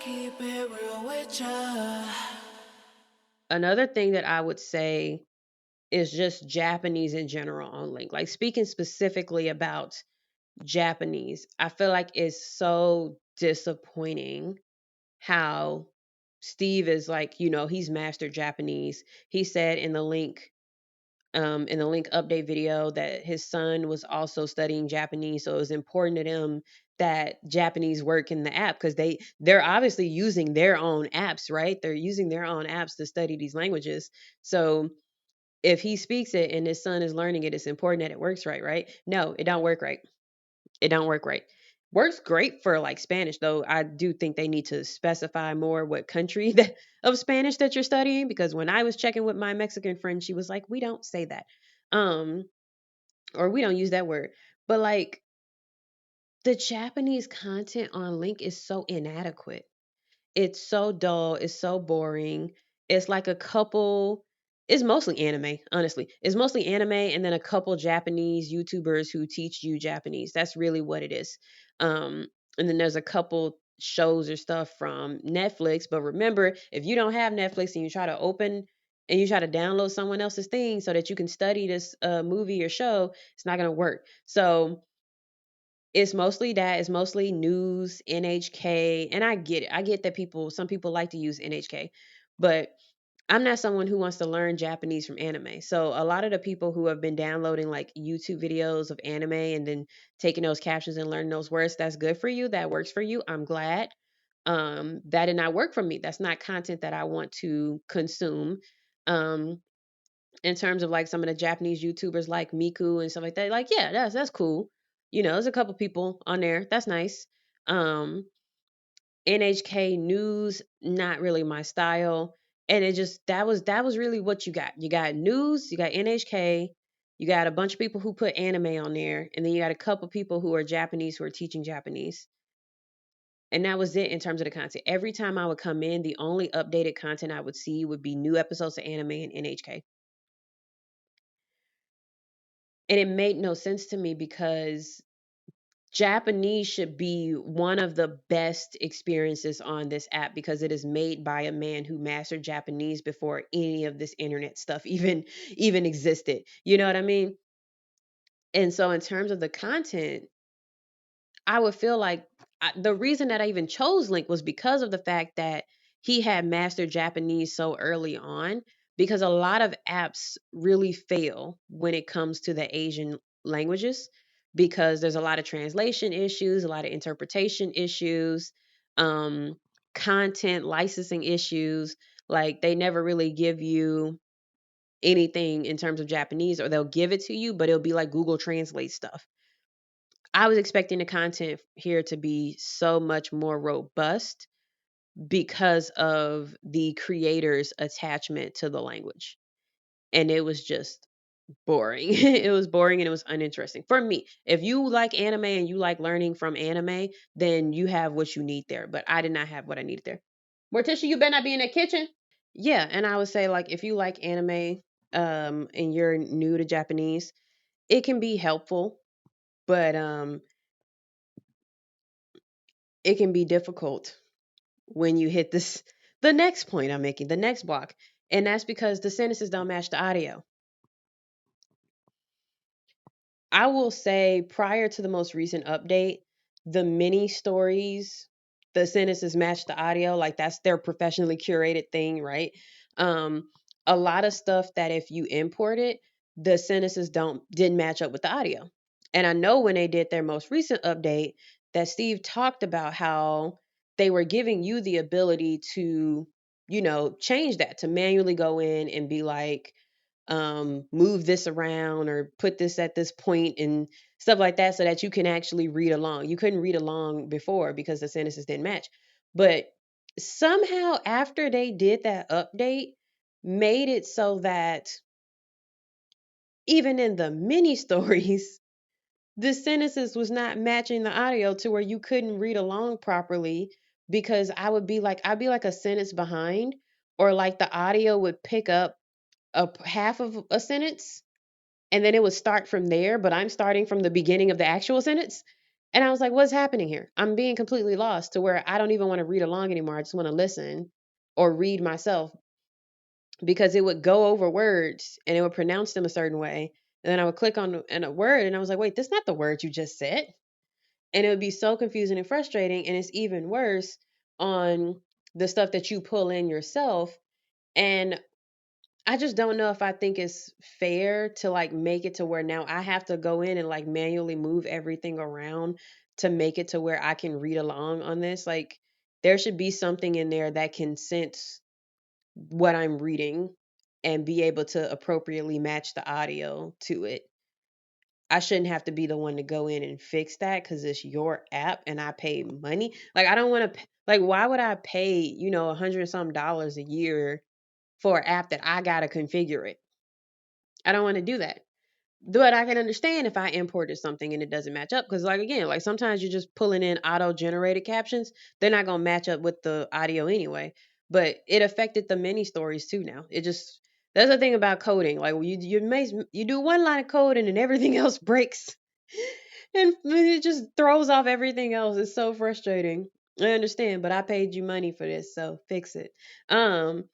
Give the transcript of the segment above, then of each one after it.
keep it real with ya. Another thing that I would say is just Japanese in general on Link. Like speaking specifically about Japanese, I feel like it's so disappointing how Steve is like, he's mastered Japanese. He said in the link update video that his son was also studying Japanese, so it was important to them that Japanese work in the app because they're obviously using their own apps, right? They're using their own apps to study these languages. So if he speaks it and his son is learning it, it's important that it works right, right? No, it don't work right. It don't work right. Works great for like Spanish though. I do think they need to specify more what country that of Spanish that you're studying because when I was checking with my Mexican friend, she was like, "We don't say that." Um or we don't use that word. But like the Japanese content on Link is so inadequate. It's so dull, it's so boring. It's like a couple it's mostly anime, honestly. It's mostly anime and then a couple Japanese YouTubers who teach you Japanese. That's really what it is. Um and then there's a couple shows or stuff from Netflix, but remember, if you don't have Netflix and you try to open and you try to download someone else's thing so that you can study this movie or show, it's not going to work. So it's mostly that. It's mostly news, NHK, and I get it. I get that some people like to use NHK, but I'm not someone who wants to learn Japanese from anime. So a lot of the people who have been downloading like YouTube videos of anime and then taking those captions and learning those words, that's good for you. That works for you. I'm glad. That did not work for me. That's not content that I want to consume. Um, in terms of like some of the Japanese YouTubers like Miku and stuff like that. Like, yeah, that's cool. There's a couple people on there. That's nice. Um, NHK news, not really my style. And it just that was really what you got. You got news, you got NHK, you got a bunch of people who put anime on there, and then you got a couple people who are Japanese who are teaching Japanese. And that was it in terms of the content. Every time I would come in, the only updated content I would see would be new episodes of anime and NHK. And it made no sense to me because Japanese should be one of the best experiences on this app because it is made by a man who mastered Japanese before any of this internet stuff even existed. You know what I mean? And so in terms of the content, I would feel like the reason that I even chose Link was because of the fact that he had mastered Japanese so early on. Because a lot of apps really fail when it comes to the Asian languages, because there's a lot of translation issues, a lot of interpretation issues, um, content licensing issues. Like they never really give you anything in terms of Japanese, or they'll give it to you, but it'll be like Google Translate stuff. I was expecting the content here to be so much more robust because of the creator's attachment to the language. And it was just boring. It was boring and it was uninteresting for me. If you like anime and you like learning from anime, then you have what you need there. But I did not have what I needed there. Morticia, you better not be in that kitchen. Yeah, and I would say like if you like anime and you're new to Japanese, it can be helpful, but it can be difficult when you hit the next point I'm making, the next block. And that's because the sentences don't match the audio. I will say prior to the most recent update, the mini stories, the sentences match the audio, like that's their professionally curated thing, right? Um a lot of stuff that if you import it, the sentences don't didn't match up with the audio. And I know when they did their most recent update that Steve talked about how they were giving you the ability to, change that, to manually go in and be like, move this around or put this at this point and stuff like that so that you can actually read along. You couldn't read along before because the sentences didn't match. But somehow after they did that update, made it so that even in the mini stories, the sentences was not matching the audio to where you couldn't read along properly because I'd be like a sentence behind, or like the audio would pick up half of a sentence and then it would start from there, but I'm starting from the beginning of the actual sentence. And I was like, what's happening here? I'm being completely lost to where I don't even want to read along anymore. I just want to listen or read myself because it would go over words and it would pronounce them a certain way. And then I would click on a word and I was like, wait, that's not the word you just said. And it would be so confusing and frustrating. And it's even worse on the stuff that you pull in yourself. And I just don't know if I think it's fair to like make it to where now I have to go in and like manually move everything around to make it to where I can read along on this. Like there should be something in there that can sense what I'm reading and be able to appropriately match the audio to it. I shouldn't have to be the one to go in and fix that because it's your app and I pay money. Like I don't want to like why would I pay, a hundred and some dollars a year for an app that I gotta configure it? I don't want to do that. But I can understand if I imported something and it doesn't match up because, like, again, like sometimes you're just pulling in auto generated captions. They're not going to match up with the audio anyway. But it affected the mini stories too now. It just, that's the thing about coding. Like, you do one line of code and then everything else breaks. And it just throws off everything else. It's so frustrating. I understand, but I paid you money for this, so fix it. Um,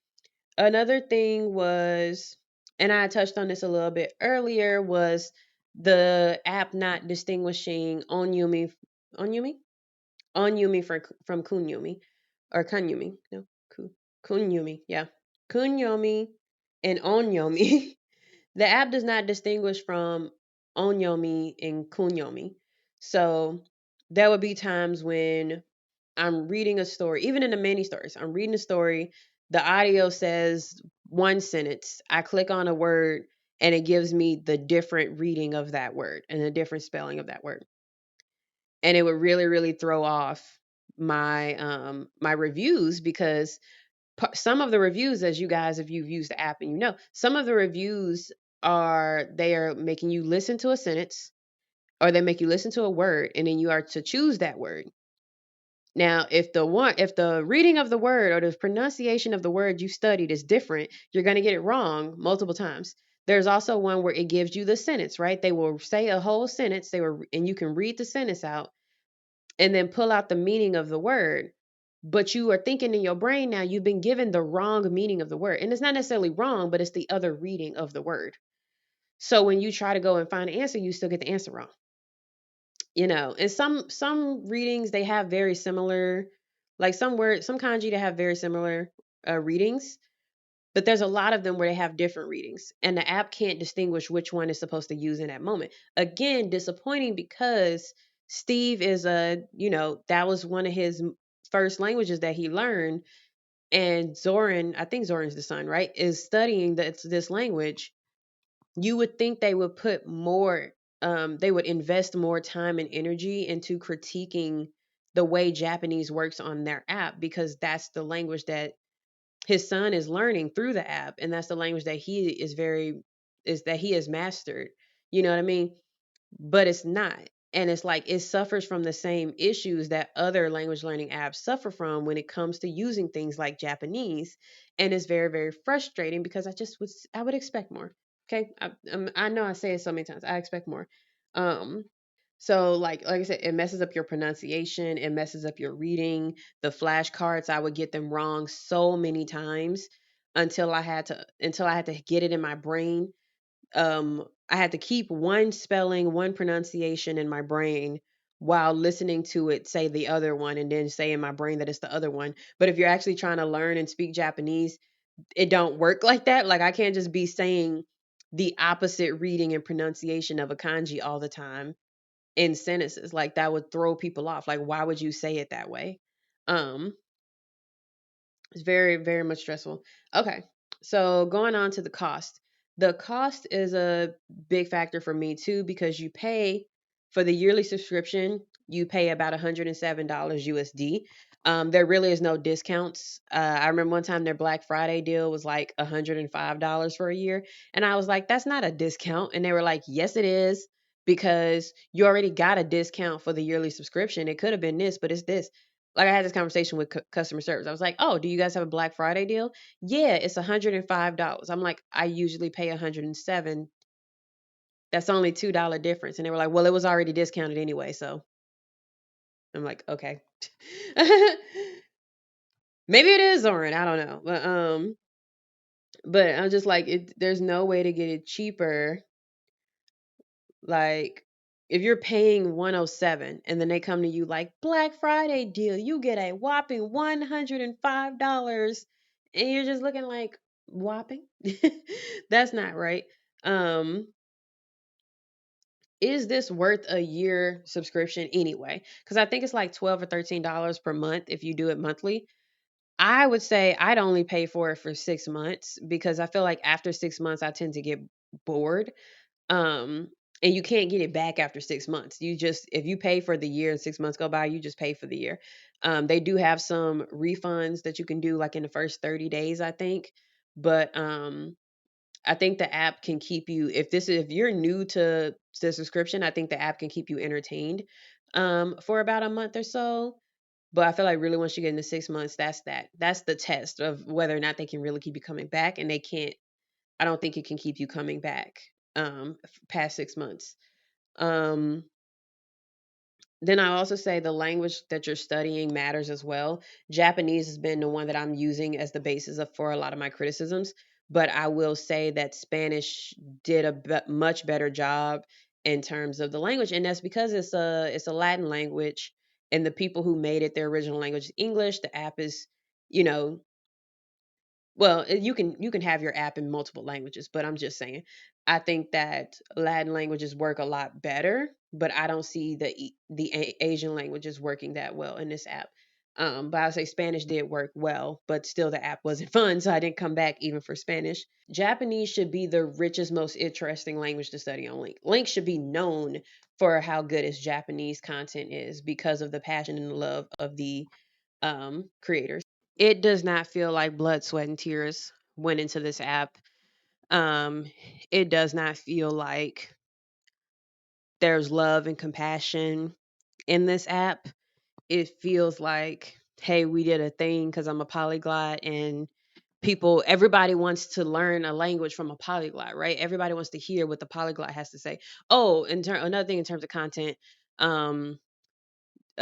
Another thing was, and I touched on this a little bit earlier, was the app not distinguishing onyumi, onyumi from kunyumi or kunyumi. No, kunyumi. Yeah, kunyomi and onyomi. The app does not distinguish from onyomi and kunyomi. So there would be times when I'm reading a story, even in the mini stories, I'm reading a story. The audio says one sentence. I click on a word and it gives me the different reading of that word and the different spelling of that word. And it would really, really throw off my reviews because some of the reviews, as you guys, if you've used the app and some of the reviews they are making you listen to a sentence or they make you listen to a word and then you are to choose that word. Now, if the reading of the word or the pronunciation of the word you studied is different, you're going to get it wrong multiple times. There's also one where it gives you the sentence, right? They will say a whole sentence, and you can read the sentence out and then pull out the meaning of the word. But you are thinking in your brain now you've been given the wrong meaning of the word. And it's not necessarily wrong, but it's the other reading of the word. So when you try to go and find an answer, you still get the answer wrong. And some readings they have very similar, like some kanji that have very similar readings, but there's a lot of them where they have different readings and the app can't distinguish which one is supposed to use in that moment. Again, disappointing because Steve is that was one of his first languages that he learned, and Zoran, I think Zoran's the son, right, is studying this language. You would think they would invest more time and energy into critiquing the way Japanese works on their app because that's the language that his son is learning through the app, and that's the language that he has mastered. You know what I mean? But it's not. And it's like it suffers from the same issues that other language learning apps suffer from when it comes to using things like Japanese. And it's very, very frustrating because I would expect more. Okay. I know I say it so many times. I expect more. Um, so like I said, it messes up your pronunciation, it messes up your reading. The flashcards, I would get them wrong so many times until I had to get it in my brain. I had to keep one spelling, one pronunciation in my brain while listening to it say the other one and then say in my brain that it's the other one. But if you're actually trying to learn and speak Japanese, it don't work like that. Like I can't just be saying the opposite reading and pronunciation of a kanji all the time in sentences. Like that would throw people off. Like why would you say it that way? Um it's very, very much stressful. Okay. So going on to the cost. The cost is a big factor for me too because you pay for the yearly subscription, you pay about $107 USD. There really is no discounts. I remember one time their Black Friday deal was like $105 for a year. And I was like, that's not a discount. And they were like, yes, it is because you already got a discount for the yearly subscription. It could have been this, but it's this. Like I had this conversation with customer service. I was like, "Oh, do you guys have a Black Friday deal?" Yeah, it's $105. I'm like, I usually pay 107. That's only $2 difference. And they were like, "Well, it was already discounted anyway, so." I'm like, okay. Maybe it is Zorin, I don't know. But I'm just like there's no way to get it cheaper. Like if you're paying 107 and then they come to you like Black Friday deal, you get a whopping $105 and you're just looking like whopping. That's not right. Um is this worth a year subscription anyway? Cuz I think it's like 12 or $13 per month if you do it monthly. I would say I'd only pay for it for 6 months because I feel like after 6 months I tend to get bored. Um, and you can't get it back after 6 months. You just if you pay for the year and 6 months go by, you just pay for the year. They do have some refunds that you can do like in the first 30 days, I think. But I think the app can keep you if you're new to the subscription, I think the app can keep you entertained for about a month or so. But I feel like really once you get into 6 months, that's the test of whether or not they can really keep you coming back. And they can't I don't think it can keep you coming back past 6 months. Um, then I also say the language that you're studying matters as well. Japanese has been the one that I'm using as the basis for a lot of my criticisms, but I will say that Spanish did a much better job in terms of the language, and that's because it's a Latin language, and the people who made it their original language is English. The app is, you know, well, you can have your app in multiple languages, but I'm just saying, I think that Latin languages work a lot better, but I don't see Asian languages working that well in this app. But I'll say Spanish did work well, but still the app wasn't fun, so I didn't come back even for Spanish. Japanese should be the richest, most interesting language to study on Link. Link should be known for how good its Japanese content is because of the passion and the love of the creators. It does not feel like blood, sweat, and tears went into this app. Um, it does not feel like there's love and compassion in this app. It feels like, hey, we did a thing because I'm a polyglot and everybody wants to learn a language from a polyglot, right? Everybody wants to hear what the polyglot has to say. Oh, another thing in terms of content, um,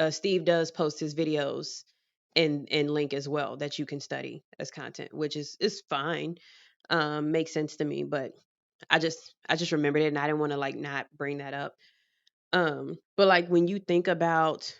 Steve does post his videos in Link as well that you can study as content, which is fine. Makes sense to me, but I just remembered it and I didn't want to like not bring that up. But like when you think about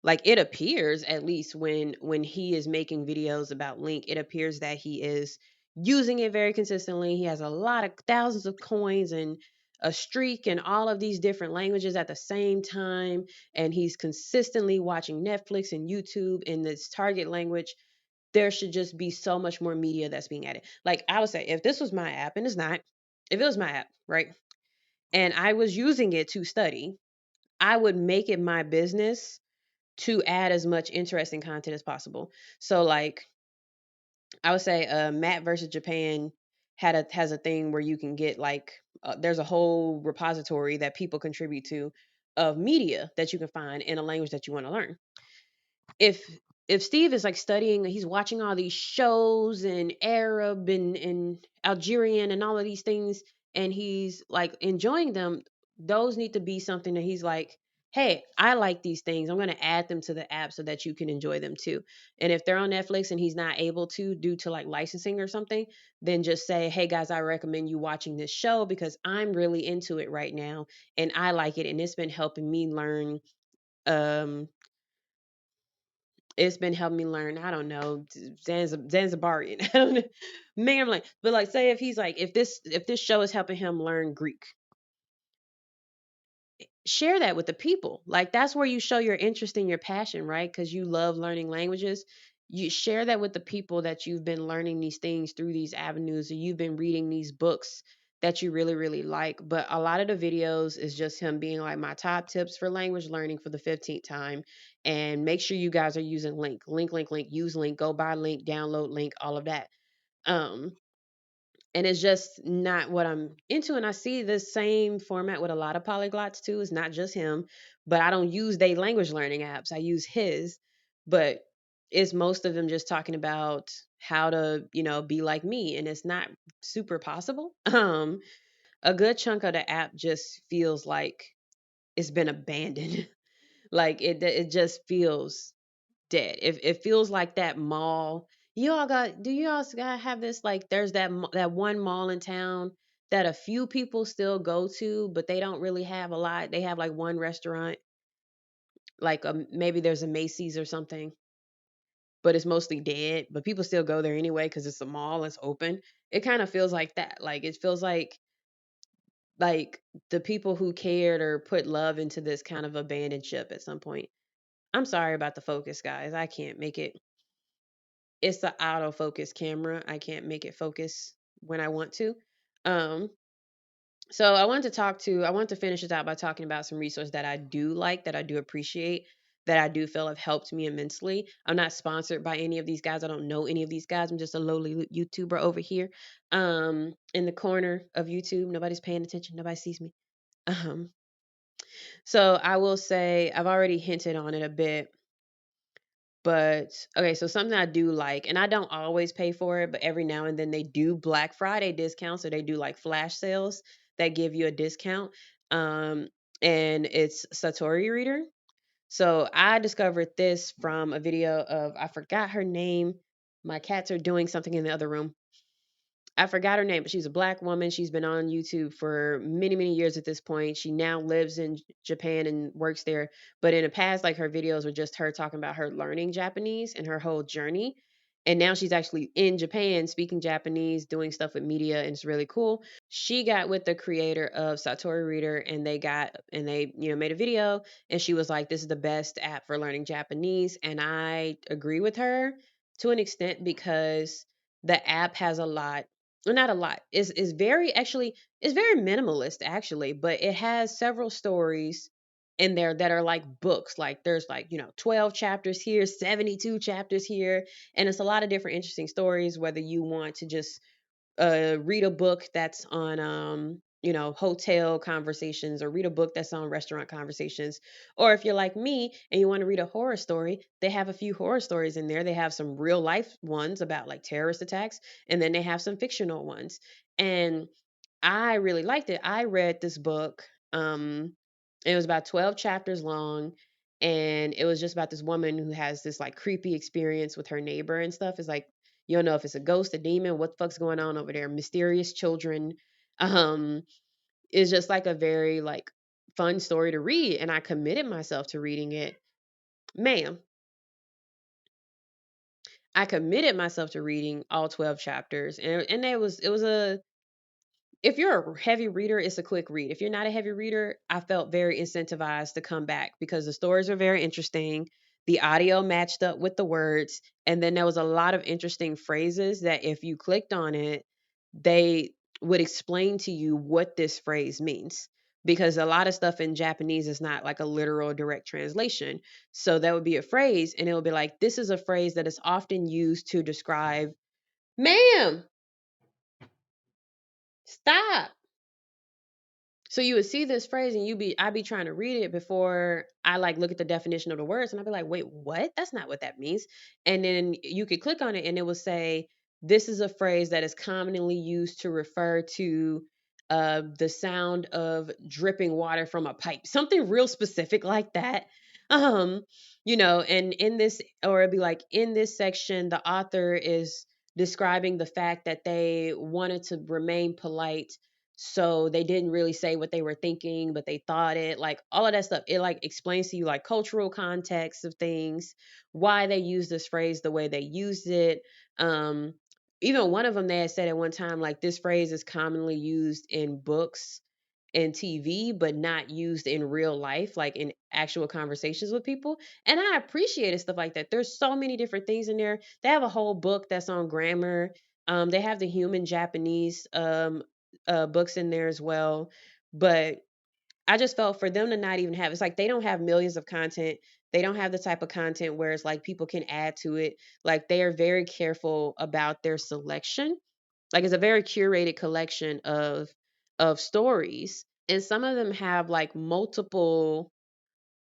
like it appears at least when he is making videos about Link, it appears that he is using it very consistently. He has a lot of thousands of coins and a streak in all of these different languages at the same time, and he's consistently watching Netflix and YouTube in this target language. There should just be so much more media that's being added. Like I would say, if this was my app, and it's not, if it was my app, right, and I was using it to study, I would make it my business to add as much interesting content as possible. So like I would say Matt versus Japan has a thing where you can get like there's a whole repository that people contribute to of media that you can find in a language that you want to learn. if if Steve is like studying, he's watching all these shows in Arab and Algerian and all of these things, and he's like enjoying them, those need to be something that he's like, hey, I like these things. I'm going to add them to the app so that you can enjoy them too. And if they're on Netflix and he's not able to due to like licensing or something, then just say, hey guys, I recommend you watching this show because I'm really into it right now and I like it and it's been helping me learn um it's been helping me learn, I don't know, Zanzibarian. I don't know. Man, I'm like, but like say if he's like, if this show is helping him learn Greek, share that with the people. Like that's where you show your interest and your passion, right? Because you love learning languages. You share that with the people that you've been learning these things through these avenues, or you've been reading these books that you really, really like. But a lot of the videos is just him being like my top tips for language learning for the 15th time. And make sure you guys are using link, use link, go buy link, download link, all of that. Um, and it's just not what I'm into. And I see the same format with a lot of polyglots too. It's not just him, but I don't use they language learning apps. I use his, but it's most of them just talking about how to, be like me. And it's not super possible. A good chunk of the app just feels like it's been abandoned. Like it just feels dead. It feels like that mall. You all got do you all got have this like there's that one mall in town that a few people still go to, but they don't really have a lot. They have like one restaurant, like maybe there's a Macy's or something, but it's mostly dead. But people still go there anyway because it's a mall, it's open. It kind of feels like that. Like it feels like the people who cared or put love into this kind of abandoned ship at some point. I'm sorry about the focus, guys. I can't make it. It's the autofocus camera. I can't make it focus when I want to. Um, so I want to finish this out by talking about some resources that I do like, that I do appreciate, that I do feel have helped me immensely. I'm not sponsored by any of these guys. I don't know any of these guys. I'm just a lowly YouTuber over here, in the corner of YouTube. Nobody's paying attention. Nobody sees me. Um, so I will say I've already hinted on it a bit. But okay, so something I do like, and I don't always pay for it, but every now and then they do Black Friday discounts, or they do like flash sales that give you a discount. Um, and it's Satori Reader. So I discovered this from a video of I forgot her name. My cats are doing something in the other room. I forgot her name, but she's a black woman. She's been on YouTube for many, many years at this point. She now lives in Japan and works there. But in the past, like her videos were just her talking about her learning Japanese and her whole journey. And now she's actually in Japan speaking Japanese, doing stuff with media, and it's really cool. She got with the creator of Satori Reader and they made a video, and she was like, this is the best app for learning Japanese. And I agree with her to an extent because the app has a lot, well, not a lot. Is very actually it's very minimalist actually, but it has several stories in there that are like books. Like there's like, 12 chapters here, 72 chapters here, and it's a lot of different interesting stories whether you want to just read a book that's on hotel conversations, or read a book that's on restaurant conversations, or if you're like me and you want to read a horror story, they have a few horror stories in there. They have some real life ones about like terrorist attacks, and then they have some fictional ones, and I really liked it. I read this book. It was about 12 chapters long, and it was just about this woman who has this like creepy experience with her neighbor and stuff. It's like you don't know if it's a ghost, a demon, what the fuck's going on over there. Mysterious children. Um, it's just like a very like fun story to read, and I committed myself to reading it. Ma'am, I committed myself to reading all 12 chapters, and it was a if you're a heavy reader, it's a quick read. If you're not a heavy reader, I felt very incentivized to come back because the stories are very interesting. The audio matched up with the words. And then there was a lot of interesting phrases that if you clicked on it, they would explain to you what this phrase means. Because a lot of stuff in Japanese is not like a literal direct translation. So that would be a phrase, and it would be like, this is a phrase that is often used to describe, ma'am, stop. So you would see this phrase and I'd be trying to read it before I like look at the definition of the words, and I'd be like, wait, what? That's not what that means. And then you could click on it and it will say, this is a phrase that is commonly used to refer to the sound of dripping water from a pipe. Something real specific like that. Um, and in this, or it'd be like, in this section, the author is describing the fact that they wanted to remain polite, so they didn't really say what they were thinking, but they thought it, like all of that stuff. It like explains to you like cultural context of things, why they use this phrase the way they used it. um Even one of them, they had said at one time like, this phrase is commonly used in books and TV, but not used in real life, like in actual conversations with people. And I appreciated stuff like that. There's so many different things in there. They have a whole book that's on grammar. They have the human Japanese books in there as well. But I just felt for them to not even have, it's like they don't have millions of content. They don't have the type of content where it's like people can add to it. Like they are very careful about their selection. Like it's a very curated collection of stories, and some of them have like multiple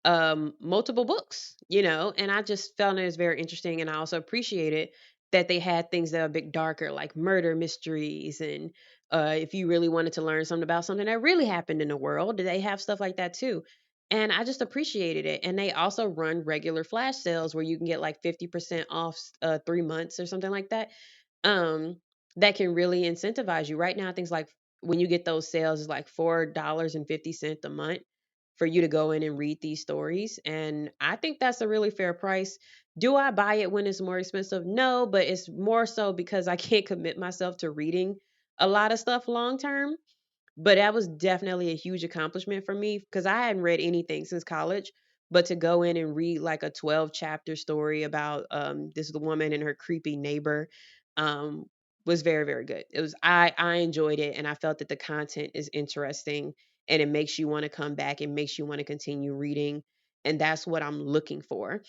books, and I just found it as very interesting, and I also appreciated that they had things that are a bit darker, like murder mysteries, and if you really wanted to learn something about something that really happened in the world, they have stuff like that too. And I just appreciated it. And they also run regular flash sales where you can get like 50% off 3 months or something like that. um, that can really incentivize you. Right now, things like when you get those sales is like $4.50 a month for you to go in and read these stories. And I think that's a really fair price. Do I buy it when it's more expensive? No, but it's more so because I can't commit myself to reading a lot of stuff long term. But that was definitely a huge accomplishment for me because I hadn't read anything since college. But to go in and read like a 12-chapter story about this woman and her creepy neighbor um, was very, very good. I enjoyed it, and I felt that the content is interesting, and it makes you want to come back and makes you want to continue reading. And that's what I'm looking for.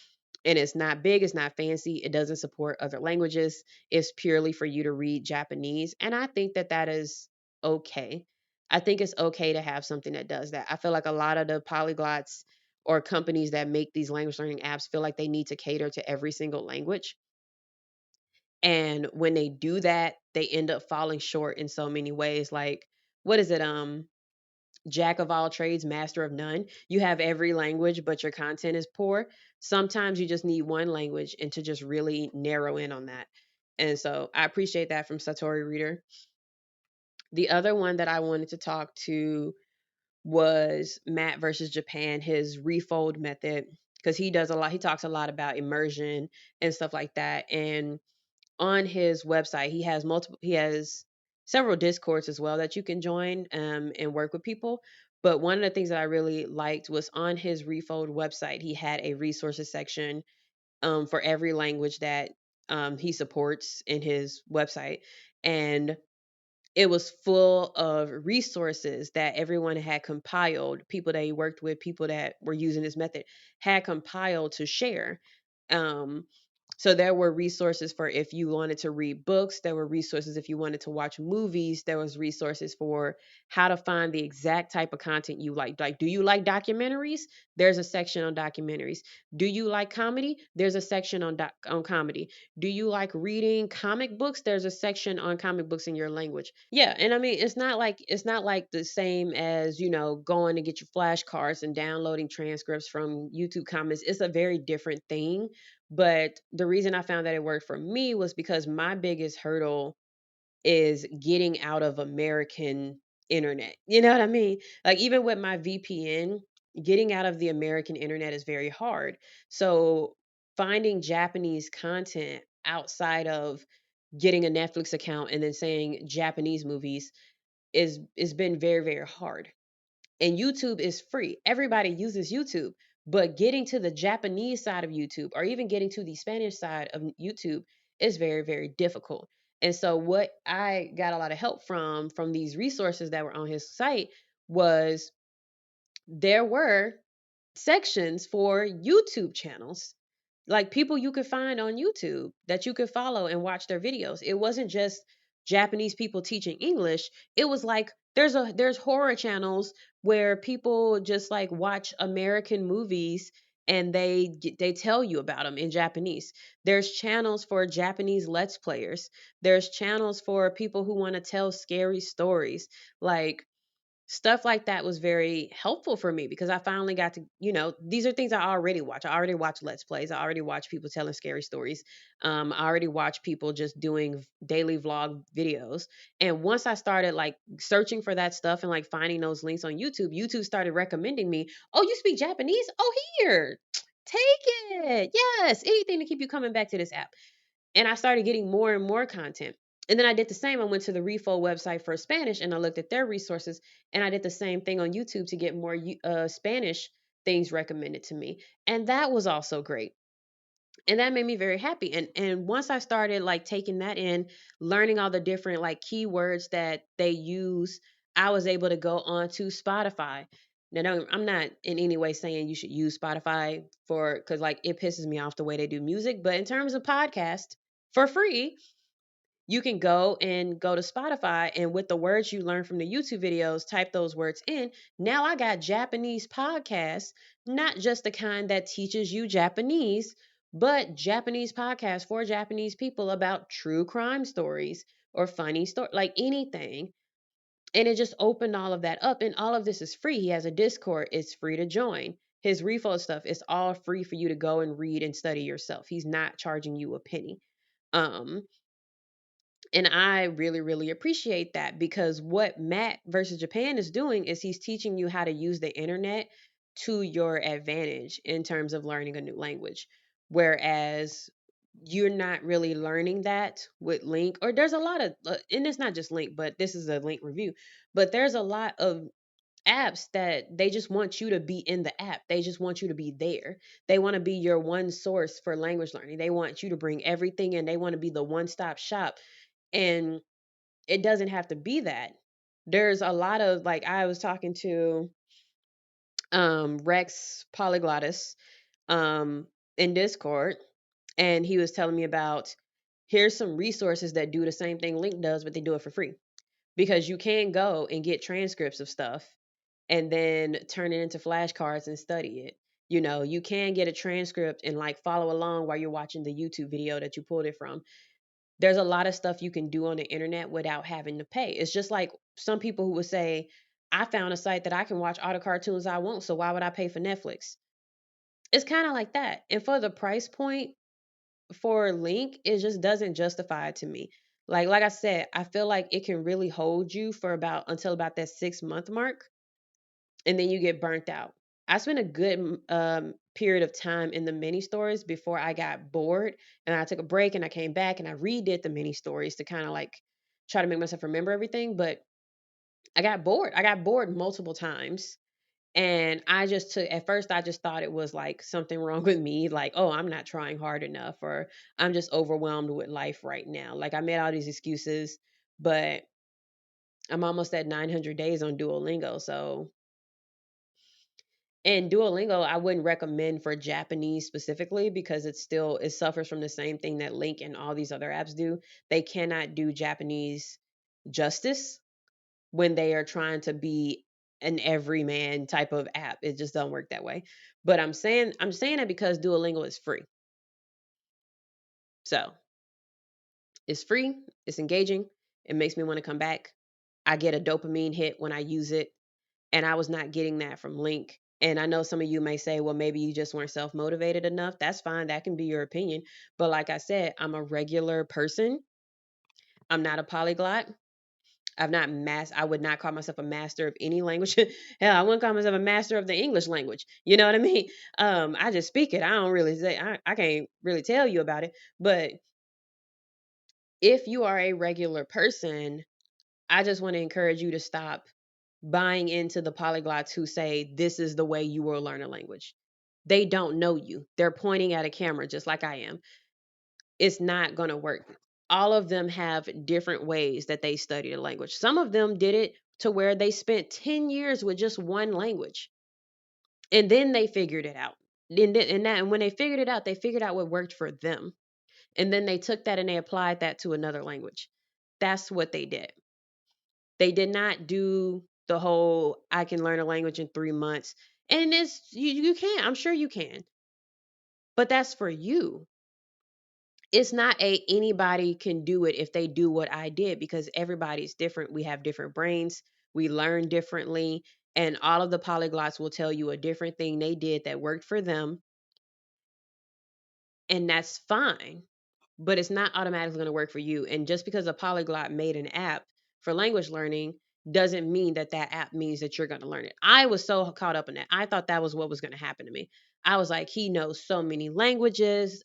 And it's not big, it's not fancy, it doesn't support other languages. It's purely for you to read Japanese. And I think that that is okay. I think it's okay to have something that does that. I feel like a lot of the polyglots or companies that make these language learning apps feel like they need to cater to every single language. And when they do that, they end up falling short in so many ways. Like, what is it? Jack of all trades, master of none. You have every language, but your content is poor. Sometimes you just need one language and to just really narrow in on that. And so I appreciate that from Satori Reader. The other one that I wanted to talk to was Matt versus Japan, his refold method, because he does a lot, he talks a lot about immersion and stuff like that. And on his website, he has several discords as well that you can join and work with people. But one of the things that I really liked was on his Refold website, he had a resources section for every language that he supports in his website. And it was full of resources that everyone had compiled, people that he worked with, people that were using this method had compiled to share. Um, so there were resources for if you wanted to read books, there were resources if you wanted to watch movies, there was resources for how to find the exact type of content you like. Like, do you like documentaries? There's a section on documentaries. Do you like comedy? There's a section on comedy. Do you like reading comic books? There's a section on comic books in your language. Yeah, and I mean it's not like the same as, going to get your flashcards and downloading transcripts from YouTube comments. It's a very different thing. But the reason I found that it worked for me was because my biggest hurdle is getting out of American internet. You know what I mean? Like even with my VPN, getting out of the American internet is very hard. So finding Japanese content outside of getting a Netflix account and then saying Japanese movies is been very, very hard. And YouTube is free. Everybody uses YouTube, but getting to the Japanese side of YouTube or even getting to the Spanish side of YouTube is very, very difficult. And so what I got a lot of help from these resources that were on his site was there were sections for YouTube channels, like people you could find on YouTube that you could follow and watch their videos. It wasn't just Japanese people teaching English. It was like there's horror channels where people just like watch American movies and they tell you about them in Japanese. There's channels for Japanese let's players. There's channels for people who want to tell scary stories. Like stuff like that was very helpful for me because I finally got to, these are things I already watch. I already watch Let's Plays. I already watch people telling scary stories. I already watch people just doing daily vlog videos. And once I started like searching for that stuff and like finding those links on YouTube, YouTube started recommending me, oh, you speak Japanese? Oh, here, take it. Yes, anything to keep you coming back to this app. And I started getting more and more content. And then I did the same. I went to the Refold website for Spanish and I looked at their resources. And I did the same thing on YouTube to get more Spanish things recommended to me. And that was also great. And that made me very happy. And once I started like taking that in, learning all the different like keywords that they use, I was able to go on to Spotify. Now, I'm not in any way saying you should use Spotify for because like it pisses me off the way they do music. But in terms of podcast, for free, you can go to Spotify and with the words you learn from the YouTube videos, type those words in. Now I got Japanese podcasts, not just the kind that teaches you Japanese, but Japanese podcasts for Japanese people about true crime stories or funny story, like anything. And it just opened all of that up. And all of this is free. He has a Discord, it's free to join. His Refold stuff is all free for you to go and read and study yourself. He's not charging you a penny. Um, and I really, really appreciate that, because what Matt versus Japan is doing is he's teaching you how to use the internet to your advantage in terms of learning a new language. Whereas you're not really learning that with Link, or there's a lot of, and it's not just Link, but this is a Link review, but there's a lot of apps that they just want you to be in the app. They just want you to be there. They want to be your one source for language learning. They want you to bring everything in. They want to be the one stop shop. And it doesn't have to be that. There's a lot of, like, I was talking to Rex Polyglotus um in Discord, and he was telling me about, here's some resources that do the same thing Link does, but they do it for free. Because you can go and get transcripts of stuff and then turn it into flashcards and study it. You know, you can get a transcript and like follow along while you're watching the YouTube video that you pulled it from. There's a lot of stuff you can do on the internet without having to pay. It's just like some people who would say, I found a site that I can watch all the cartoons I want, so why would I pay for Netflix? It's kind of like that. And for the price point for Link, it just doesn't justify it to me. Like I said, I feel like it can really hold you for about until about that 6 month mark, and then you get burnt out. I spent a good period of time in the mini stories before I got bored, and I took a break and I came back and I redid the mini stories to kind of like try to make myself remember everything. But I got bored. I got bored multiple times. And I just took, at first, I just thought it was like something wrong with me. Like, oh, I'm not trying hard enough, or I'm just overwhelmed with life right now. Like, I made all these excuses, but I'm almost at 900 days on Duolingo. So, and Duolingo, I wouldn't recommend for Japanese specifically, because it suffers from the same thing that Link and all these other apps do. They cannot do Japanese justice when they are trying to be an everyman type of app. It just don't work that way. But I'm saying that because Duolingo is free. So it's free, it's engaging, it makes me want to come back. I get a dopamine hit when I use it, and I was not getting that from Link. And I know some of you may say, well, maybe you just weren't self motivated enough. That's fine. That can be your opinion. But like I said, I'm a regular person. I'm not a polyglot. I would not call myself a master of any language. Hell, I wouldn't call myself a master of the English language. You know what I mean? I just speak it. I don't really say, I can't really tell you about it. But if you are a regular person, I just want to encourage you to stop buying into the polyglots who say this is the way you will learn a language. They don't know you. They're pointing at a camera just like I am. It's not going to work. All of them have different ways that they study the language. Some of them did it to where they spent 10 years with just one language, and then they figured it out. And when they figured it out, they figured out what worked for them. And then they took that and they applied that to another language. That's what they did. They did not do the whole I can learn a language in 3 months. And you can. I'm sure you can. But that's for you. It's not a anybody can do it if they do what I did, because everybody's different. We have different brains. We learn differently. And all of the polyglots will tell you a different thing they did that worked for them. And that's fine, but it's not automatically going to work for you. And just because a polyglot made an app for language learning doesn't mean that that app means that you're going to learn it. I was so caught up in that. I thought that was what was going to happen to me. I was like, he knows so many languages.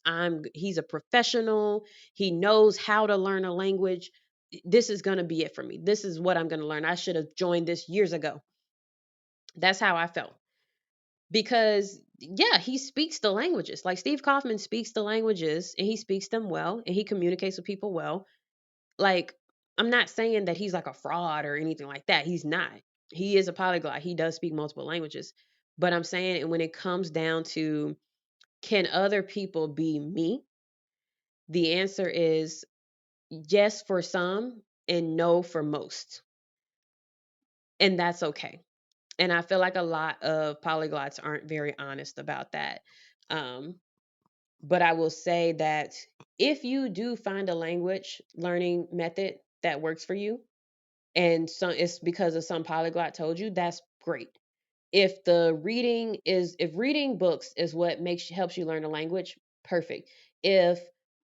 He's a professional. He knows how to learn a language. This is going to be it for me. This is what I'm going to learn. I should have joined this years ago. That's how I felt. Because yeah, he speaks the languages. Like Steve Kaufman speaks the languages and he speaks them well and he communicates with people well. Like, I'm not saying that he's like a fraud or anything like that. He's not. He is a polyglot. He does speak multiple languages. But I'm saying, and when it comes down to can other people be me? The answer is yes for some and no for most. And that's okay. And I feel like a lot of polyglots aren't very honest about that. Um, but I will say that if you do find a language learning method that works for you, and some it's because of some polyglot told you, that's great. If reading books is what helps you learn a language, perfect. If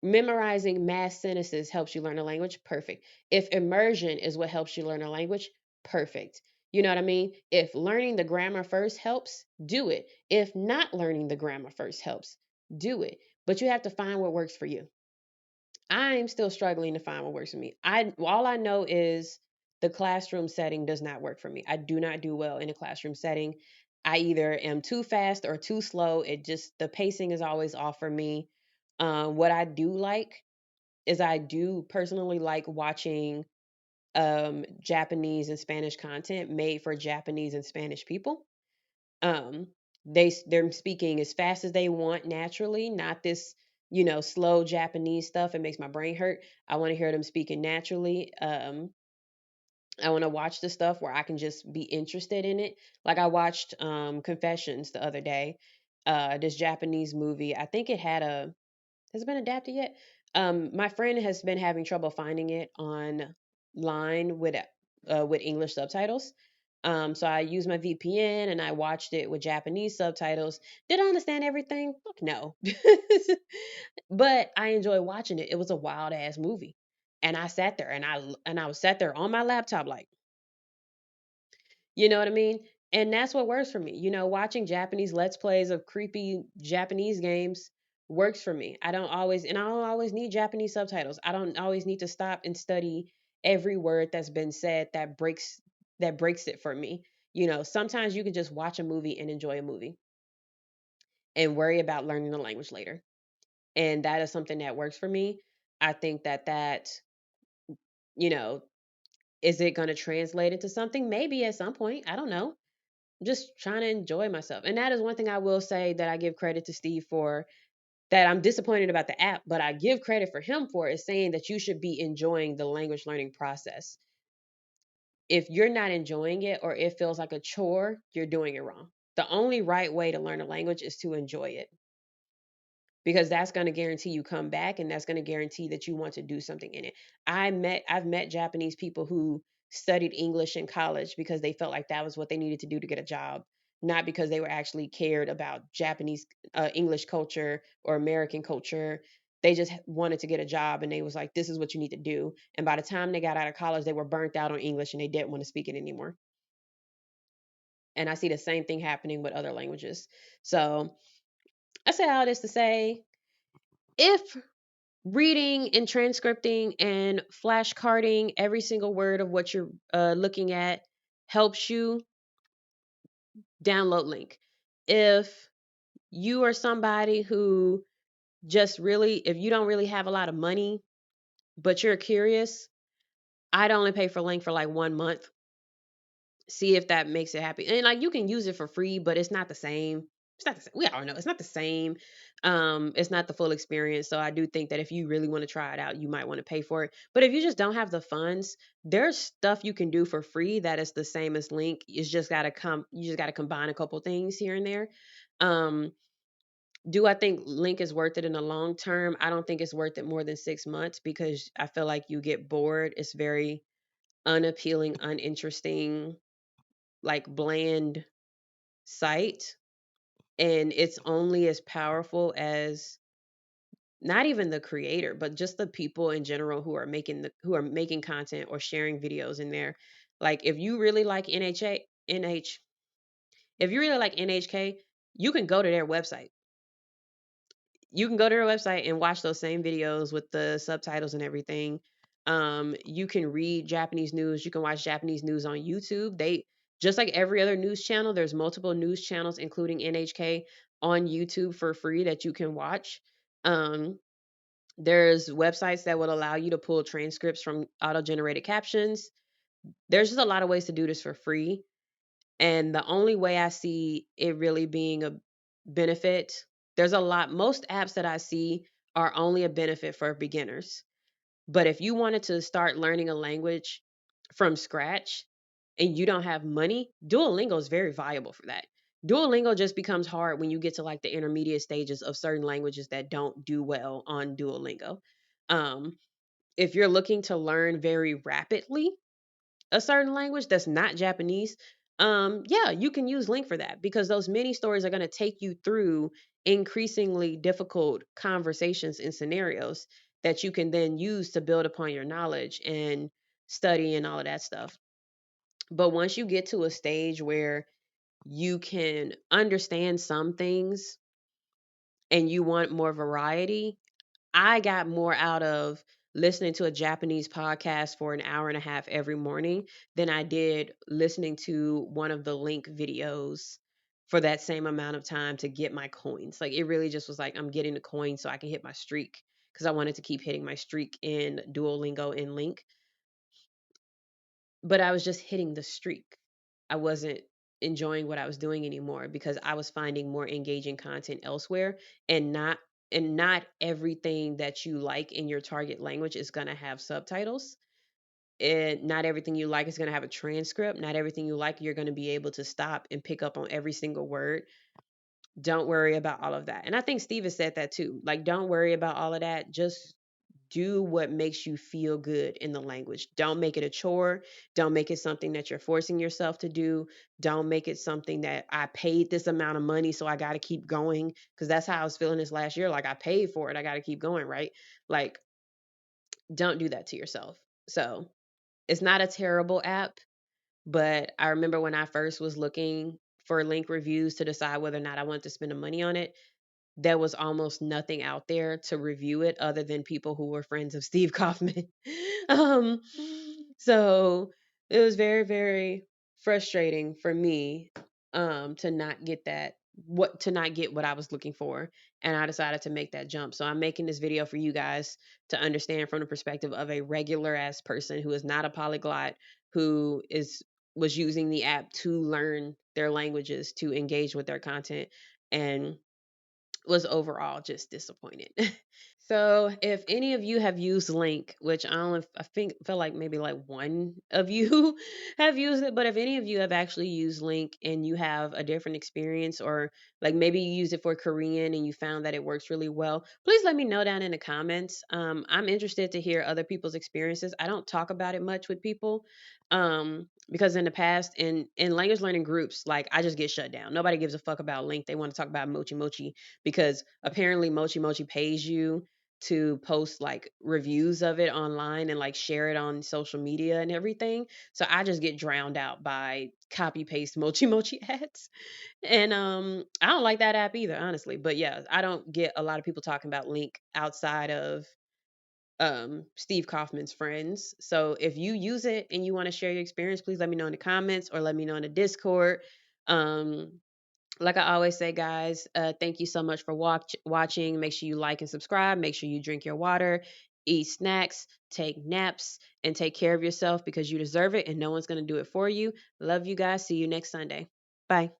memorizing mass sentences helps you learn a language, perfect. If immersion is what helps you learn a language, perfect. You know what I mean? If learning the grammar first helps, do it. If not learning the grammar first helps, do it. But you have to find what works for you. I'm still struggling to find what works for me. I All I know is the classroom setting does not work for me. I do not do well in a classroom setting. I either am too fast or too slow. It just the pacing is always off for me. What I do like is I do personally like watching Japanese and Spanish content made for Japanese and Spanish people. Um, they're speaking as fast as they want naturally, not this, slow Japanese stuff. It makes my brain hurt. I want to hear them speaking naturally. I want to watch the stuff where I can just be interested in it. Like I watched Confessions the other day. This Japanese movie. I think it had a has it been adapted yet? My friend has been having trouble finding it online with English subtitles. So I used my VPN and I watched it with Japanese subtitles. Did I understand everything? Fuck no. But I enjoy watching it. It was a wild ass movie, and I sat there and I was sat there on my laptop like, you know what I mean? And that's what works for me. Watching Japanese let's plays of creepy Japanese games works for me. I don't always need Japanese subtitles. I don't always need to stop and study every word that's been said that breaks it for me. Sometimes you can just watch a movie and enjoy a movie and worry about learning the language later. And that is something that works for me. I think that, you know, is it going to translate into something? Maybe at some point. I don't know. Just trying to enjoy myself. And that is one thing I will say that I give credit to Steve for, that I'm disappointed about the app, but I give credit for him for, is saying that you should be enjoying the language learning process. If you're not enjoying it or it feels like a chore, you're doing it wrong. The only right way to learn a language is to enjoy it, because that's going to guarantee you come back, and that's going to guarantee that you want to do something in it. I've met Japanese people who studied English in college because they felt like that was what they needed to do to get a job, not because they were actually cared about Japanese English culture or American culture. They just wanted to get a job, and they was like, this is what you need to do. And by the time they got out of college, they were burnt out on English and they didn't want to speak it anymore. And I see the same thing happening with other languages. So I say all this to say, if reading and transcripting and flashcarding every single word of what you're looking at helps you, download Link. If you are somebody who if you don't really have a lot of money, but you're curious, I'd only pay for Link for like 1 month. See if that makes it happy. And like you can use it for free, but it's not the same. It's not the same. We all know it's not the same. It's not the full experience. So I do think that if you really want to try it out, you might want to pay for it. But if you just don't have the funds, there's stuff you can do for free that is the same as Link. You just gotta combine a couple things here and there. Um, do I think Link is worth it in the long term? I don't think it's worth it more than 6 months, because I feel like you get bored. It's very unappealing, uninteresting, like bland site, and it's only as powerful as, not even the creator, but just the people in general who are making content or sharing videos in there. Like if you really like if you really like NHK, you can go to their website. You can go to their website and watch those same videos with the subtitles and everything. You can read Japanese news. You can watch Japanese news on YouTube. They Just like every other news channel, there's multiple news channels, including NHK, on YouTube for free that you can watch. Um, there's websites that will allow you to pull transcripts from auto-generated captions. There's just a lot of ways to do this for free. And the only way I see it really being a benefit, most apps that I see are only a benefit for beginners. But if you wanted to start learning a language from scratch and you don't have money, Duolingo is very viable for that. Duolingo just becomes hard when you get to like the intermediate stages of certain languages that don't do well on Duolingo. Um, if you're looking to learn very rapidly, a certain language that's not Japanese, yeah, you can use LingQ for that because those mini stories are going to take you through increasingly difficult conversations and scenarios that you can then use to build upon your knowledge and study and all of that stuff. But once you get to a stage where you can understand some things and you want more variety, I got more out of listening to a Japanese podcast for an hour and a half every morning than I did listening to one of the LingQ videos for that same amount of time to get my coins. Like it really just was like I'm getting the coins so I can hit my streak because I wanted to keep hitting my streak in Duolingo and LingQ, but I was just hitting the streak. I wasn't enjoying what I was doing anymore because I was finding more engaging content elsewhere, and not everything that you like in your target language is going to have subtitles. And not everything you like is going to have a transcript. Not everything you like you're going to be able to stop and pick up on every single word. Don't worry about all of that. And I think Steve has said that too. Like, don't worry about all of that. Just do what makes you feel good in the language. Don't make it a chore. Don't make it something that you're forcing yourself to do. Don't make it something that I paid this amount of money, so I got to keep going. Because that's how I was feeling this last year. Like, I paid for it. I got to keep going, right? Like, don't do that to yourself. So, it's not a terrible app, but I remember when I first was looking for LingQ reviews to decide whether or not I wanted to spend the money on it, there was almost nothing out there to review it other than people who were friends of Steve Kaufman. um, so it was very, very frustrating for me to not get what I was looking for, and I decided to make that jump. So I'm making this video for you guys to understand from the perspective of a regular ass person who is not a polyglot, who is was using the app to learn their languages, to engage with their content, and was overall just disappointed. So, if any of you have used LingQ, which I don't, I think feel like maybe like one of you have used it, but if any of you have actually used LingQ and you have a different experience, or like maybe you use it for Korean and you found that it works really well, please let me know down in the comments. I'm interested to hear other people's experiences. I don't talk about it much with people, because in the past in language learning groups, like I just get shut down. Nobody gives a fuck about LingQ. They want to talk about Mochi Mochi because apparently Mochi Mochi pays you to post like reviews of it online and like share it on social media and everything. So I just get drowned out by copy paste Mochi Mochi ads. And I don't like that app either, honestly. But yeah, I don't get a lot of people talking about LingQ outside of Steve Kaufman's friends. So if you use it and you want to share your experience, please let me know in the comments or let me know in the Discord. Um like I always say, guys, thank you so much for watching. Make sure you like and subscribe. Make sure you drink your water, eat snacks, take naps, and take care of yourself because you deserve it and no one's going to do it for you. Love you guys. See you next Sunday. Bye.